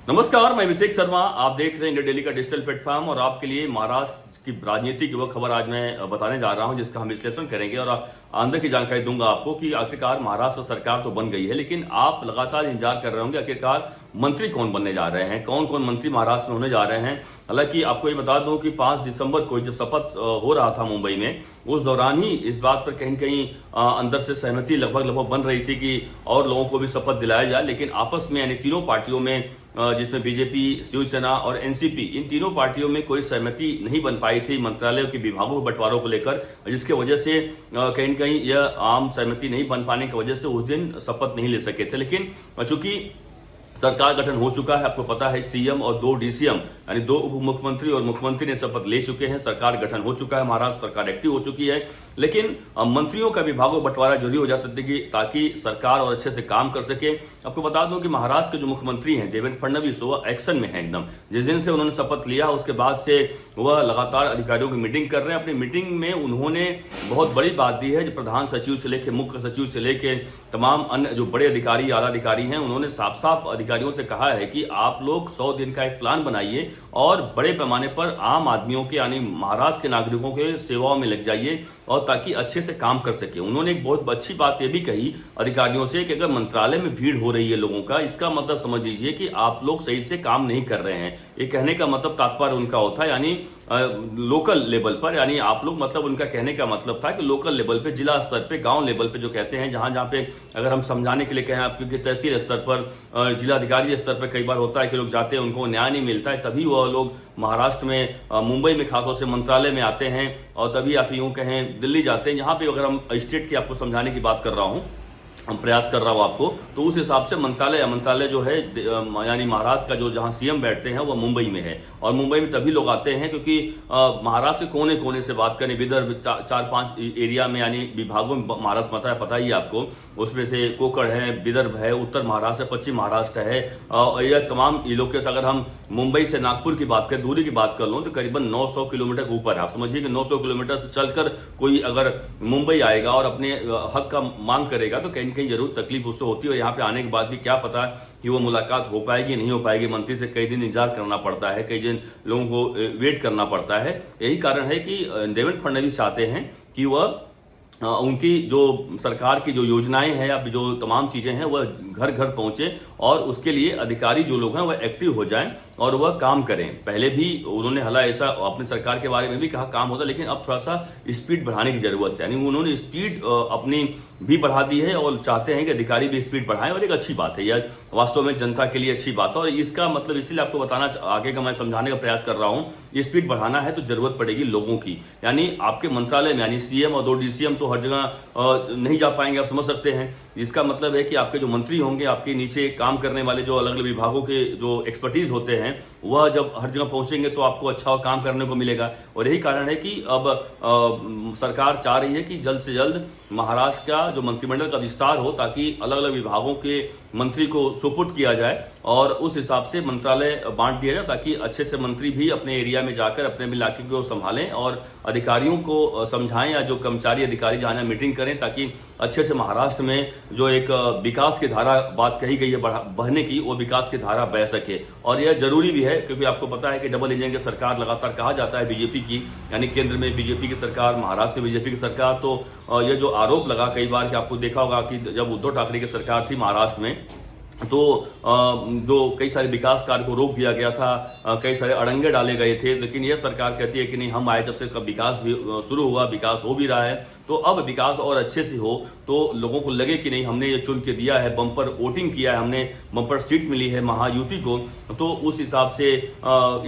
नमस्कार, मैं अभिषेक शर्मा। आप देख रहे हैं इंडिया डेली का डिजिटल प्लेटफॉर्म और आपके लिए महाराष्ट्र की राजनीति की वो खबर आज मैं बताने जा रहा हूं जिसका हम विश्लेषण करेंगे और अंदर की जानकारी दूंगा आपको कि आखिरकार महाराष्ट्र सरकार तो बन गई है, लेकिन आप लगातार इंतजार कर रहे होंगे आखिरकार मंत्री कौन बनने जा रहे हैं, कौन कौन मंत्री महाराष्ट्र में होने जा रहे हैं। हालांकि आपको ये बता दूं कि 5 दिसंबर को जब शपथ हो रहा था मुंबई में, उस दौरान ही इस बात पर कहीं कहीं अंदर से सहमति लगभग बन रही थी कि और लोगों को भी शपथ दिलाया जाए, लेकिन आपस में यानी तीनों पार्टियों में जिसमें बीजेपी, शिवसेना और एनसीपी, इन तीनों पार्टियों में कोई सहमति नहीं बन पाई थी मंत्रालयों के विभागों के बंटवारों को लेकर, जिसके वजह से कहीं न कहीं यह आम सहमति नहीं बन पाने की वजह से उस दिन शपथ नहीं ले सके थे। लेकिन चूंकि सरकार गठन हो चुका है, आपको पता है सीएम और 2 डीसीएम यानी 2 उप मुख्यमंत्री और मुख्यमंत्री ने शपथ ले चुके हैं, सरकार गठन हो चुका है, महाराष्ट्र सरकार एक्टिव हो चुकी है। लेकिन मंत्रियों का विभागों बंटवारा जरूरी हो जाता है ताकि सरकार और अच्छे से काम कर सके। आपको बता दूं कि महाराष्ट्र के जो मुख्यमंत्री हैं देवेंद्र फडणवीस, वह एक्शन में है एकदम। जिस दिन से उन्होंने शपथ लिया उसके बाद से वह लगातार अधिकारियों की मीटिंग कर रहे हैं। अपनी मीटिंग में उन्होंने बहुत बड़ी बात दी है, जो प्रधान सचिव से लेकर मुख्य सचिव से लेकर तमाम अन्य जो बड़े अधिकारी, आला अधिकारी हैं, उन्होंने साफ साफ अधिकारियों से कहा है कि आप लोग 100 दिन का एक प्लान बनाइए और बड़े पैमाने पर आम आदमियों के यानी महाराष्ट्र के नागरिकों के सेवाओं में लग जाइए और ताकि अच्छे से काम कर सके। उन्होंने एक बहुत अच्छी बात यह भी कही अधिकारियों से कि अगर मंत्रालय में भीड़ हो रही है लोगों का, इसका मतलब समझ लीजिए कि आप लोग सही से काम नहीं कर रहे हैं। ये कहने का मतलब तात्पर्य उनका होता है यानी लोकल लेवल पर, यानी आप लोग मतलब उनका कहने का मतलब था कि लोकल लेवल पे, जिला स्तर पे, गांव लेवल पे जो कहते हैं, जहां जहां पे अगर हम समझाने के लिए कहें आप, क्योंकि तहसील स्तर पर, जिलाधिकारी स्तर पर कई बार होता है कि लोग जाते हैं उनको न्याय नहीं मिलता है, तभी वह लोग महाराष्ट्र में मुंबई में खासतौर से मंत्रालय में आते हैं और तभी आप यूं कहें दिल्ली जाते हैं। यहाँ पे अगर हम स्टेट की आपको समझाने की बात कर रहा हूँ, हम प्रयास कर रहा हूं आपको, तो उस हिसाब से मंत्रालय जो है यानी महाराष्ट्र का जो जहां सीएम बैठते हैं वह मुंबई में है और मुंबई में तभी लोग आते हैं क्योंकि महाराष्ट्र के कोने कोने से बात करें, विदर्भ 4-5 एरिया में यानी विभागों में महाराष्ट्र पता ही आपको, उसमें से कोकण है, विदर्भ है, उत्तर महाराष्ट्र, पश्चिम महाराष्ट्र है, यह तमाम इलाके से अगर हम मुंबई से नागपुर की बात करें, दूरी की बात कर लो तो करीबन 900 किलोमीटर ऊपर है। आप समझिए कि 900 किलोमीटर से चलकर कोई अगर मुंबई आएगा और अपने हक का मांग करेगा तो कहीं जरूर तकलीफ उससे होती है और यहाँ पे आने के बाद भी क्या पता कि वो मुलाकात हो पाएगी नहीं हो पाएगी। मंत्री से कई दिन इंतजार करना पड़ता है, कई दिन लोगों को वेट करना पड़ता है। यही कारण है कि देवेंद्र फडणवीस चाहते हैं कि वह उनकी जो सरकार की जो योजनाएं हैं या जो तमाम चीजें हैं वह घर घर पहुंचे और उसके लिए अधिकारी जो लोग हैं वह एक्टिव हो जाएं और वह काम करें। पहले भी उन्होंने हालांकि ऐसा अपनी सरकार के बारे में भी कहा काम होता, लेकिन अब थोड़ा सा स्पीड बढ़ाने की जरूरत है, यानी उन्होंने स्पीड अपनी भी बढ़ा दी है और चाहते हैं कि अधिकारी भी स्पीड बढ़ाएं और एक अच्छी बात है, यह वास्तव में जनता के लिए अच्छी बात है। और इसका मतलब इसलिए आपको बताना आगे का मैं समझाने का प्रयास कर रहा हूं, स्पीड बढ़ाना है तो जरूरत पड़ेगी लोगों की, यानी आपके मंत्रालय में यानी सीएम और 2 डीसीएम तो हर जगह नहीं जा पाएंगे, आप समझ सकते हैं। इसका मतलब है कि आपके जो मंत्री होंगे, आपके नीचे काम करने वाले जो अलग अलग विभागों के जो एक्सपर्टीज होते हैं, वह जब हर जगह पहुंचेंगे तो आपको अच्छा काम करने को मिलेगा। और यही कारण है कि अब सरकार चाह रही है कि जल्द से जल्द महाराष्ट्र का जो मंत्रिमंडल का विस्तार हो ताकि अलग अलग विभागों के मंत्री को सुपुर्द किया जाए और उस हिसाब से मंत्रालय बांट दिया जाए ताकि अच्छे से मंत्री भी अपने एरिया में जाकर अपने इलाके को संभालें और अधिकारियों को समझाएं या जो कर्मचारी अधिकारी जहाँ मीटिंग करें ताकि अच्छे से महाराष्ट्र में जो एक विकास की धारा बात कही गई है बहने की, वो विकास की धारा बह सके। और यह जरूरी भी है क्योंकि आपको पता है कि डबल इंजन की सरकार लगातार कहा जाता है बीजेपी की, यानी केंद्र में बीजेपी की सरकार, महाराष्ट्र में बीजेपी की सरकार। तो यह जो आरोप लगा कई बार कि आपको देखा होगा कि जब उद्धव ठाकरे की सरकार थी महाराष्ट्र में तो जो कई सारे विकास कार्य को रोक दिया गया था, कई सारे अड़ंगे डाले गए थे, लेकिन यह सरकार कहती है कि नहीं, हम आए जब से विकास भी शुरू हुआ, विकास हो भी रहा है, तो अब विकास और अच्छे से हो तो लोगों को लगे कि नहीं हमने ये चुन के दिया है, बम्पर वोटिंग किया है, हमने बम्पर सीट मिली है महायुति को, तो उस हिसाब से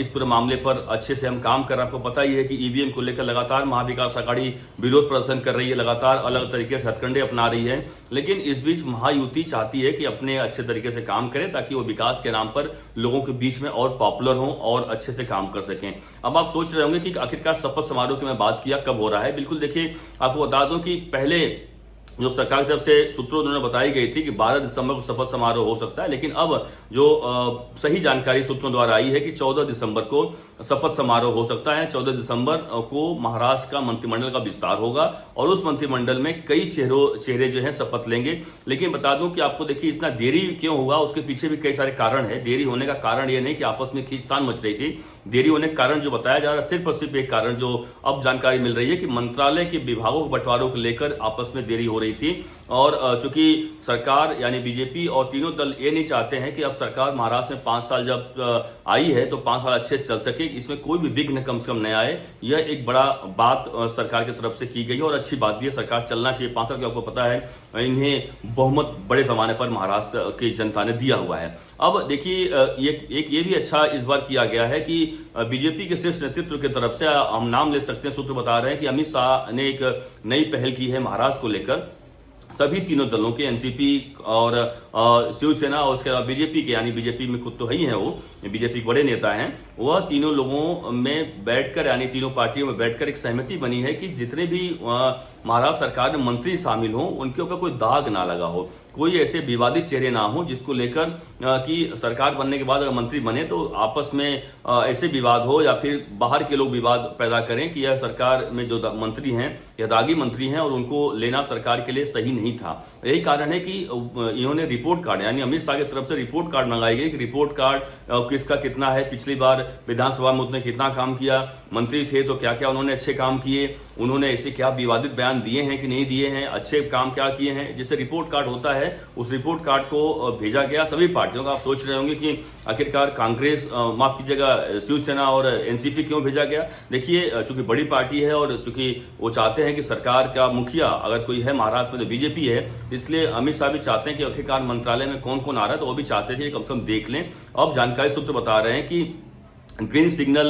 इस पूरे मामले पर अच्छे से हम काम कर रहे हैं। आपको पता ही है कि ईवीएम को लेकर लगातार महाविकास आघाड़ी विरोध प्रदर्शन कर रही है, लगातार अलग तरीके से हथकंडे अपना रही है, लेकिन इस बीच महायुति चाहती है कि अपने अच्छे तरीके से काम करें ताकि वो विकास के नाम पर लोगों के बीच में और पॉपुलर हों और अच्छे से काम कर सकें। अब आप सोच रहे होंगे कि आखिरकार शपथ समारोह की मैं बात किया कब हो रहा है। बिल्कुल देखिए, आपको बता दूं कि पहले जो सरकार की तरफ से सूत्रों द्वारा बताई गई थी कि 12 दिसंबर को शपथ समारोह हो सकता है, लेकिन अब जो सही जानकारी सूत्रों द्वारा आई है कि 14 दिसंबर को शपथ समारोह हो सकता है। 14 दिसंबर को महाराष्ट्र का मंत्रिमंडल का विस्तार होगा और उस मंत्रिमंडल में कई चेहरे जो हैं शपथ लेंगे। लेकिन बता दूं कि आपको, देखिए इतना देरी क्यों हुआ, उसके पीछे भी कई सारे कारण है। देरी होने का कारण यह नहीं कि आपस में खींचतान मच रही थी। देरी होने का कारण जो बताया जा रहा है सिर्फ और सिर्फ एक कारण जो अब जानकारी मिल रही है कि मंत्रालय के विभागों के बंटवारों को लेकर आपस में देरी हो रही थी। और चूंकि सरकार यानी बीजेपी और तीनों दल ये नहीं चाहते हैं कि अब सरकार महाराष्ट्र में 5 साल जब आई है तो 5 साल अच्छे से चल सके, इसमें कोई भी विघ्न कम से कम न आए। यह एक बड़ा बात सरकार की तरफ से की गई है और अच्छी बात भी है। सरकार चलना चाहिए 5 साल की, आपको पता है इन्हें बहुमत बड़े पैमाने पर महाराष्ट्र की जनता ने दिया हुआ है। अब देखिए ये भी अच्छा इस बार किया गया है कि बीजेपी के शीर्ष नेतृत्व की तरफ से हम नाम ले सकते हैं, सूत्र बता रहे हैं कि अमित शाह ने एक नई पहल की है महाराष्ट्र को लेकर। सभी तीनों दलों के, एनसीपी और शिवसेना और उसके अलावा बीजेपी के, यानी बीजेपी में खुद तो ही हैं, वो बीजेपी के बड़े नेता हैं, वह तीनों लोगों में बैठकर यानी तीनों पार्टियों में बैठकर एक सहमति बनी है कि जितने भी महाराष्ट्र सरकार में मंत्री शामिल हों उनके ऊपर कोई दाग ना लगा हो, कोई ऐसे विवादित चेहरे ना हो जिसको लेकर कि सरकार बनने के बाद अगर मंत्री बने तो आपस में ऐसे विवाद हो या फिर बाहर के लोग विवाद पैदा करें कि यह सरकार में जो मंत्री हैं या दागी मंत्री हैं और उनको लेना सरकार के लिए सही नहीं था। यही कारण है कि इन्होंने रिपोर्ट कार्ड यानी अमित शाह की तरफ से रिपोर्ट कार्ड मंगाई गई कि रिपोर्ट कार्ड किसका कितना है, पिछली बार विधानसभा में उसने कितना काम किया, मंत्री थे तो क्या क्या उन्होंने अच्छे काम किए, उन्होंने ऐसे क्या विवादित बयान दिए हैं कि नहीं दिए हैं, अच्छे काम क्या किए हैं। जिससे रिपोर्ट कार्ड होता है उस रिपोर्ट कार्ड को भेजा गया सभी पार्टियों का। आप सोच रहे होंगे कि आखिरकार कांग्रेस, माफ कीजिएगा, शिवसेना और एनसीपी क्यों भेजा गया। देखिए चूंकि बड़ी पार्टी है और चूंकि वो चाहते हैं कि सरकार का मुखिया अगर कोई है महाराष्ट्र में तो बीजेपी है, इसलिए अमित शाह भी चाहते हैं कि आखिरकार मंत्रालय में कौन कौन आ रहा है, तो वो भी चाहते थे कम से कम देख लें। अब जानकारी सूत्र बता रहे हैं कि ग्रीन सिग्नल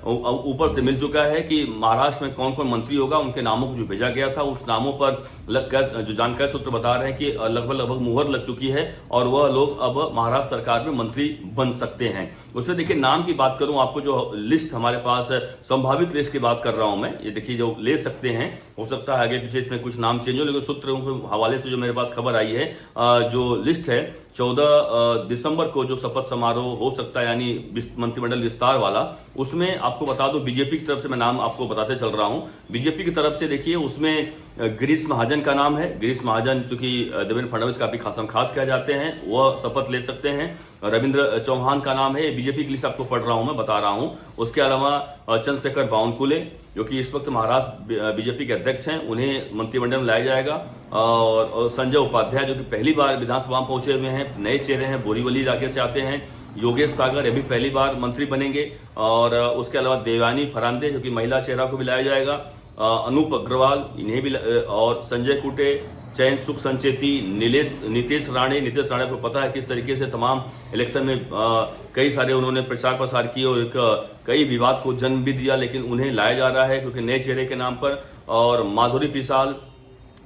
ऊपर से मिल चुका है कि महाराष्ट्र में कौन कौन मंत्री होगा, उनके नामों को जो भेजा गया था उस नामों पर जो जानकारी सूत्र बता रहे हैं कि लगभग मुहर लग चुकी है और वह लोग अब महाराष्ट्र सरकार में मंत्री बन सकते हैं। उसमें देखिए नाम की बात करूं, आपको जो लिस्ट हमारे पास संभावित लिस्ट की बात कर रहा हूं मैं, ये देखिए जो ले सकते हैं, हो सकता है आगे पीछे इसमें कुछ नाम चेंज हो, लेकिन सूत्रों के हवाले से जो मेरे पास खबर आई है, जो लिस्ट है 14 दिसंबर को जो शपथ समारोह हो सकता है यानी मंत्रिमंडल विस्तार वाला, उसमें आपको बता दूं बीजेपी की तरफ से मैं नाम आपको बताते चल रहा हूं। बीजेपी की तरफ से देखिए उसमें गिरीश महाजन का नाम है। गिरीश महाजन चूंकि देवेंद्र फडणवीस काफी खास कह जाते हैं, वह शपथ ले सकते हैं। रविंद्र चौहान का नाम है, बीजेपी की लिस्ट आपको पढ़ रहा हूं मैं, बता रहा हूं। उसके अलावा चंद्रशेखर बावनकुले जो कि इस वक्त महाराष्ट्र बीजेपी के अध्यक्ष हैं, उन्हें मंत्रिमंडल में लाया जाएगा। और संजय उपाध्याय जो कि पहली बार विधानसभा में पहुंचे हुए हैं, नए चेहरे हैं, बोरीवली इलाके से आते हैं। योगेश सागर ये भी पहली बार मंत्री बनेंगे। और उसके अलावा देवयानी फरांदे जो कि महिला चेहरा को भी लाया जाएगा। अनूप अग्रवाल इन्हें भी, और संजय कुटे, चयन सुख संचेती, नीतीश राणे को पता है किस तरीके से तमाम इलेक्शन में कई सारे उन्होंने प्रचार प्रसार किए और कई विवाद को जन्म भी दिया, लेकिन उन्हें लाया जा रहा है क्योंकि नए चेहरे के नाम पर। और माधुरी पिसाल,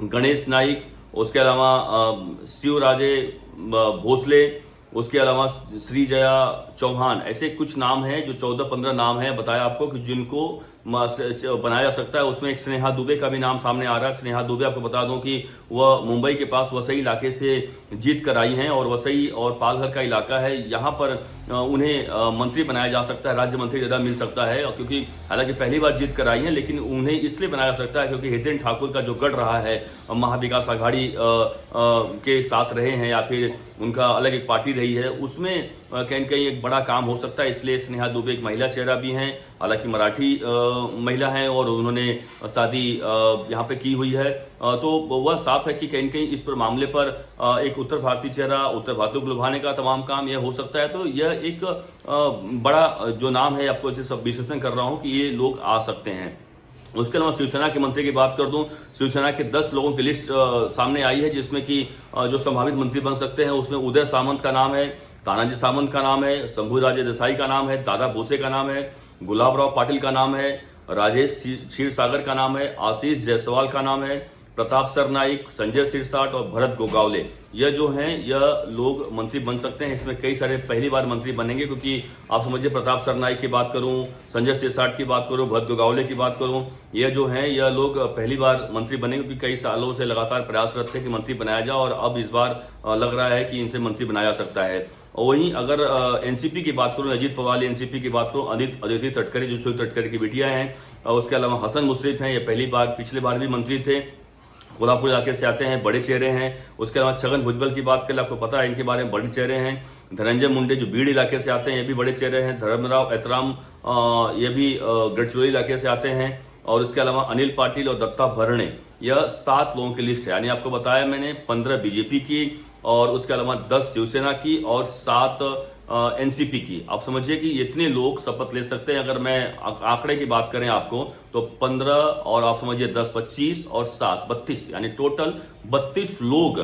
गणेश नाइक, उसके अलावा शिवराजे भोसले, उसके अलावा श्रीजया चौहान, ऐसे कुछ नाम हैं जो 14-15 नाम हैं बताया आपको कि जिनको बनाया जा सकता है। उसमें एक स्नेहा दुबे का भी नाम सामने आ रहा है। स्नेहा दुबे आपको बता दूं कि वह मुंबई के पास वसई इलाके से जीत कर आई हैं और वसई और पालघर का इलाका है, यहाँ पर उन्हें मंत्री बनाया जा सकता है, राज्य मंत्री ज़्यादा मिल सकता है। और क्योंकि हालांकि पहली बार जीत कर आई हैं, लेकिन उन्हें इसलिए बनाया जा सकता है क्योंकि हितेन ठाकुर का जो गढ़ रहा है महाविकास आघाड़ी के साथ रहे हैं या फिर उनका अलग एक पार्टी रही है, उसमें कहीं कहीं एक बड़ा काम हो सकता है। इसलिए स्नेहा दुबे एक महिला चेहरा भी हैं, हालांकि मराठी महिला हैं और उन्होंने शादी यहाँ पे की हुई है। तो वह साफ है कि कहीं कहीं इस पर मामले पर एक उत्तर भारतीय चेहरा, उत्तर भारतीय को लुभाने का तमाम काम यह हो सकता है। तो यह एक बड़ा जो नाम है, आपको इसे सब विश्लेषण कर रहा हूँ कि ये लोग आ सकते हैं। उसके अलावा शिवसेना के मंत्री की बात कर दूं, शिवसेना के 10 लोगों की लिस्ट सामने आई है जिसमें कि जो संभावित मंत्री बन सकते हैं उसमें उदय सामंत का नाम है, तानाजी सामंत का नाम है, शंभूराजे देसाई का नाम है, दादा भोसे का नाम है, गुलाबराव पाटिल का नाम है, राजेश क्षीरसागर का नाम है, आशीष जायसवाल का नाम है, प्रताप सरनाईक, संजय सिरसाट और भरत गोगावले, यह जो हैं यह लोग मंत्री बन सकते हैं। इसमें कई सारे पहली बार मंत्री बनेंगे, क्योंकि आप समझिए प्रताप सरनाईक की बात करूं, संजय सिरसाट की बात करूं, भरत गोगावले की बात करूं, यह जो हैं यह लोग पहली बार मंत्री बनेंगे, क्योंकि कई सालों से लगातार प्रयासरत थे कि मंत्री बनाया जाए और अब इस बार लग रहा है कि इनसे मंत्री बनाया जा सकता है। और वहीं अगर एनसीपी की बात करूं, अजीत पवार एनसीपी की बात करूं, अदिति तटकरे जो सुनील तटकरे की बिटिया हैं, उसके अलावा हसन मुश्रीफ हैं, ये पहली बार पिछले बार भी मंत्री थे, कोल्हापुर इलाके से आते हैं, बड़े चेहरे हैं। उसके अलावा छगन भुजबल की बात करें, आपको पता है इनके बारे में, बड़े चेहरे हैं। धनंजय मुंडे जो बीड़ इलाके से आते हैं, ये भी बड़े चेहरे हैं। धर्मराव ऐतराम ये भी गढ़चिरौली इलाके से आते हैं। और उसके अलावा अनिल पाटिल और दत्ता भरणे, यह 7 लोगों की लिस्ट है। यानी आपको बताया मैंने 15 बीजेपी की और उसके अलावा 10 शिवसेना की और 7 एनसीपी की। आप समझिए कि इतने लोग शपथ ले सकते हैं। अगर मैं आंकड़े की बात करें आपको तो 15 और आप समझिए 10 25 और 7 32, यानी टोटल 32 लोग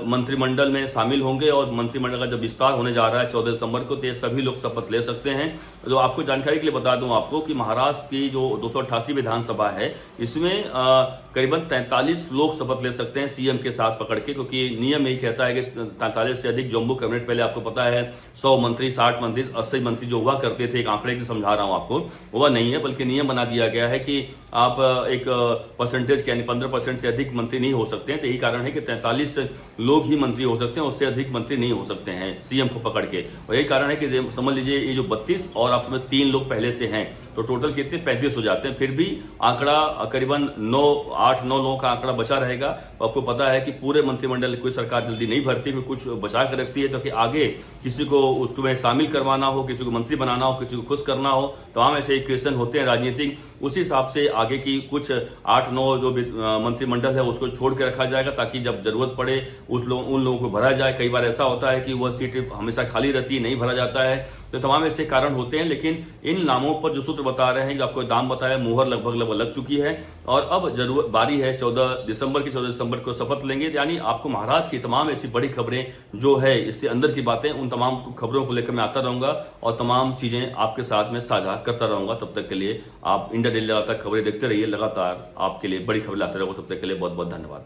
मंत्रिमंडल में शामिल होंगे। और मंत्रिमंडल का जब विस्तार होने जा रहा है 14 दिसंबर को, तो ये सभी लोग शपथ ले सकते हैं। तो आपको जानकारी के लिए बता दूं आपको कि महाराष्ट्र की जो 288 विधानसभा है, इसमें करीबन 43 लोग शपथ ले सकते हैं सीएम के साथ पकड़ के, क्योंकि नियम यही कहता है कि 43 से अधिक जम्मू कैबिनेट, पहले आपको पता है 100 मंत्री, 60 मंत्री, 80 मंत्री जो हुआ करते थे, एक आंकड़े की समझा रहा हूं आपको, वह नहीं है, बल्कि नियम बना दिया गया है कि आप एक परसेंटेज यानी 15% से अधिक मंत्री नहीं हो सकते हैं। तो यही कारण है कि 43 लोग ही मंत्री हो सकते हैं, उससे अधिक मंत्री नहीं हो सकते हैं सीएम को पकड़ के। और यही कारण है कि समझ लीजिए ये जो 32 और आप समझ 3 लोग पहले से हैं, तो टोटल कितने 35 हो जाते हैं। फिर भी आंकड़ा करीबन 8-9 लोगों का आंकड़ा बचा रहेगा। आपको पता है कि पूरे मंत्रिमंडल कोई सरकार जल्दी नहीं भरती, कुछ बचा कर रखती है, तो कि आगे किसी को उसको में शामिल करवाना हो, किसी को मंत्री बनाना हो, किसी को खुश करना हो, तमाम ऐसे इक्वेशन होते हैं राजनीतिक। उसी हिसाब से आगे की कुछ 8-9 जो मंत्रिमंडल है उसको छोड़ के रखा जाएगा, ताकि जब जरूरत पड़े उन लोगों को भरा जाए। कई बार ऐसा होता है कि वह सीट हमेशा खाली रहती है, नहीं भरा जाता है, तो तमाम ऐसे कारण होते हैं। लेकिन इन नामों पर जो सूत्र बता रहे हैं, जो आपको दाम बताया, मुहर लगभग लग चुकी है और अब जरूरत बारी है 14 दिसंबर को शपथ लेंगे। यानी आपको महाराष्ट्र की तमाम ऐसी बड़ी खबरें जो है, इससे अंदर की बातें, उन तमाम खबरों को लेकर मैं आता रहूंगा और तमाम चीजें आपके साथ में साझा करता रहूंगा। तब तक के लिए आप इंडिया डेली लगातार खबरें देखते रहिए, लगातार आपके लिए बड़ी खबरें लाते रहूंगा। तब तक के लिए बहुत बहुत धन्यवाद।